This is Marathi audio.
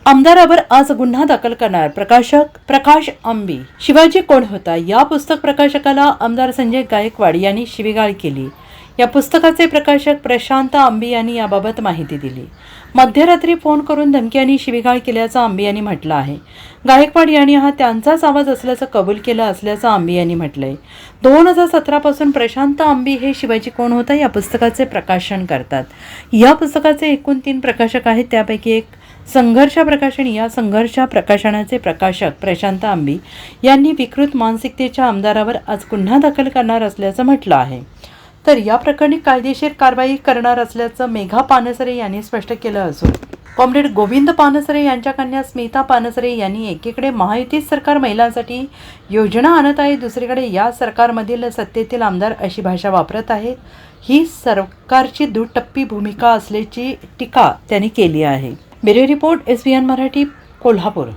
आमदारावर आज गुन्हा दाखल करणार प्रकाशक प्रकाश आंबी. शिवाजी कोण होता या पुस्तक प्रकाशकाला आमदार संजय गायकवाड यांनी शिवीगाळ केली. या पुस्तकाचे प्रकाशक प्रशांत आंबी यांनी याबाबत माहिती दिली. मध्यरात्री फोन करून धमकी आणि शिवीगाळ केल्याचं आंबी यांनी म्हटलं आहे. गायकवाड यांनी हा त्यांचाच आवाज असल्याचं कबूल केलं असल्याचं आंबी यांनी म्हटलंय. 2017 पासून प्रशांत आंबी हे शिवाजी कोण होता या पुस्तकाचे प्रकाशन करतात. या पुस्तकाचे एकूण 3 प्रकाशक आहेत. त्यापैकी एक संघर्ष प्रकाशन. या संघर्ष प्रकाशनाचे प्रकाशक प्रशांत आंबी यांनी विकृत मानसिकतेच्या आमदारावर आज गुन्हा दाखल करणार असल्याचं म्हटलं आहे. तर या प्रकरणी कायदेशीर कारवाई करणार असल्याचं मेघा पानसरे यांनी स्पष्ट केलं असून कॉम्रेड गोविंद पानसरे यांच्या कन्या स्मिता पानसरे यांनी एकीकडे महायुती सरकार महिलांसाठी योजना आणत आहे, दुसरीकडे या सरकारमधील सत्तेतील आमदार अशी भाषा वापरत आहेत. ही सरकारची दुटप्पी भूमिका असल्याची टीका त्यांनी केली आहे. Bureau report SBN Marathi, Kolhapur.